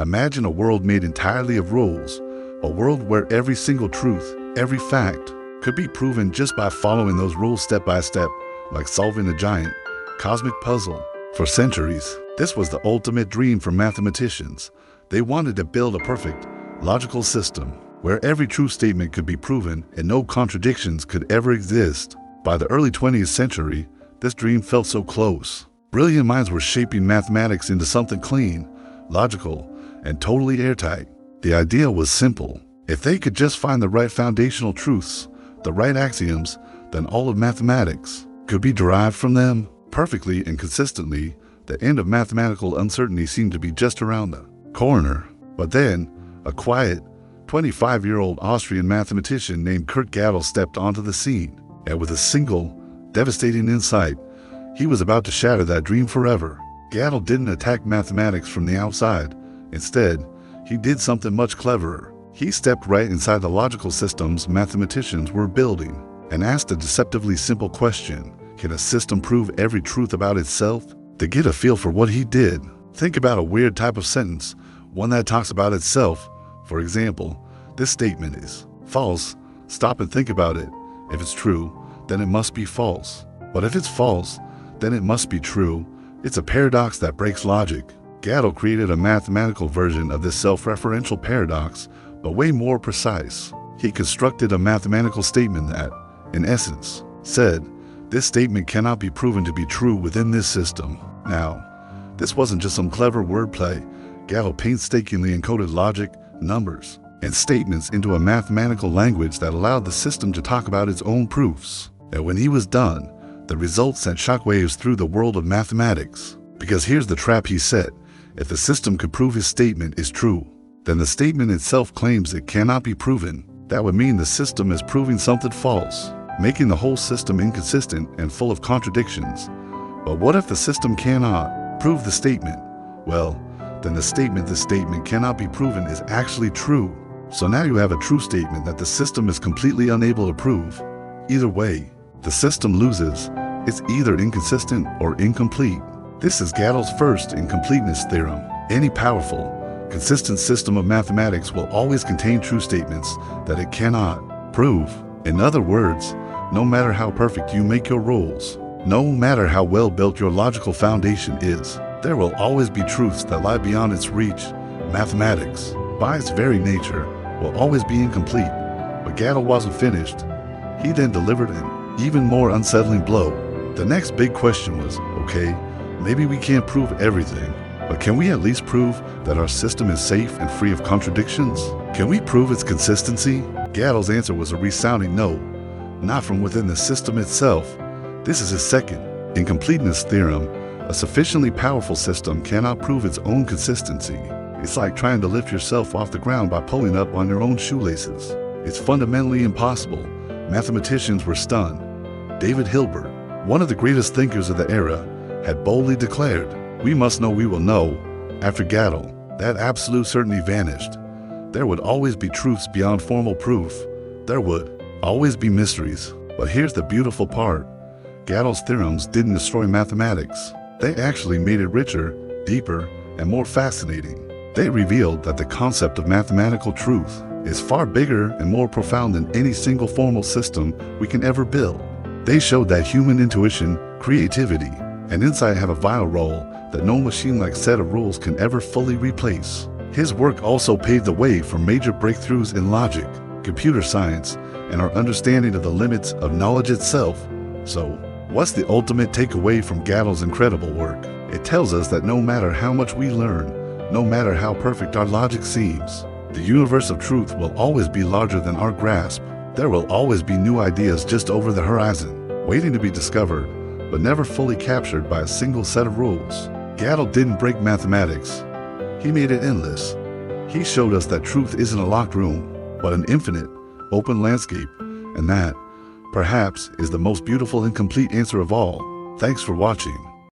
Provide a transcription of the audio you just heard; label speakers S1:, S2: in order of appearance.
S1: Imagine a world made entirely of rules, a world where every single truth, every fact, could be proven just by following those rules step by step, like solving a giant, cosmic puzzle. For centuries, this was the ultimate dream for mathematicians. They wanted to build a perfect, logical system where every true statement could be proven and no contradictions could ever exist. By the early 20th century, this dream felt so close. Brilliant minds were shaping mathematics into something clean, logical, and totally airtight. The idea was simple. If they could just find the right foundational truths, the right axioms, then all of mathematics could be derived from them. Perfectly and consistently, the end of mathematical uncertainty seemed to be just around the corner. But then, a quiet, 25-year-old Austrian mathematician named Kurt Gödel stepped onto the scene, and with a single, devastating insight, he was about to shatter that dream forever. Gödel didn't attack mathematics from the outside. Instead, he did something much cleverer. He stepped right inside the logical systems mathematicians were building and asked a deceptively simple question: can a system prove every truth about itself? To get a feel for what he did, think about a weird type of sentence, one that talks about itself. For example, this statement is false. Stop and think about it. If it's true, then it must be false. But if it's false, then it must be true. It's a paradox that breaks logic. Gödel created a mathematical version of this self-referential paradox, but way more precise. He constructed a mathematical statement that, in essence, said, this statement cannot be proven to be true within this system. Now, this wasn't just some clever wordplay. Gödel painstakingly encoded logic, numbers, and statements into a mathematical language that allowed the system to talk about its own proofs. And when he was done, the results sent shockwaves through the world of mathematics. Because here's the trap he set: if the system could prove his statement is true, then the statement itself claims it cannot be proven. That would mean the system is proving something false, making the whole system inconsistent and full of contradictions. But what if the system cannot prove the statement? Well, then the statement cannot be proven is actually true. So now you have a true statement that the system is completely unable to prove. Either way, the system loses. It's either inconsistent or incomplete. This is Gödel's first incompleteness theorem. Any powerful, consistent system of mathematics will always contain true statements that it cannot prove. In other words, no matter how perfect you make your rules, no matter how well built your logical foundation is, there will always be truths that lie beyond its reach. Mathematics, by its very nature, will always be incomplete. But Gödel wasn't finished. He then delivered an even more unsettling blow. The next big question was, okay, maybe we can't prove everything, but can we at least prove that our system is safe and free of contradictions? Can we prove its consistency? Gödel's answer was a resounding no. Not from within the system itself. This is his second incompleteness theorem. A sufficiently powerful system cannot prove its own consistency. It's like trying to lift yourself off the ground by pulling up on your own shoelaces. It's fundamentally impossible. Mathematicians were stunned. David Hilbert, one of the greatest thinkers of the era, had boldly declared, "We must know we will know." After Gödel, that absolute certainty vanished. There would always be truths beyond formal proof. There would always be mysteries. But here's the beautiful part. Gödel's theorems didn't destroy mathematics. They actually made it richer, deeper, and more fascinating. They revealed that the concept of mathematical truth is far bigger and more profound than any single formal system we can ever build. They showed that human intuition, creativity, and insight have a vital role that no machine-like set of rules can ever fully replace. His work also paved the way for major breakthroughs in logic, computer science, and our understanding of the limits of knowledge itself. So, what's the ultimate takeaway from Gödel's incredible work? It tells us that no matter how much we learn, no matter how perfect our logic seems, the universe of truth will always be larger than our grasp. There will always be new ideas just over the horizon, waiting to be discovered, but never fully captured by a single set of rules. Gödel didn't break mathematics. He made it endless. He showed us that truth isn't a locked room, but an infinite, open landscape, and that, perhaps, is the most beautiful and complete answer of all. Thanks for watching.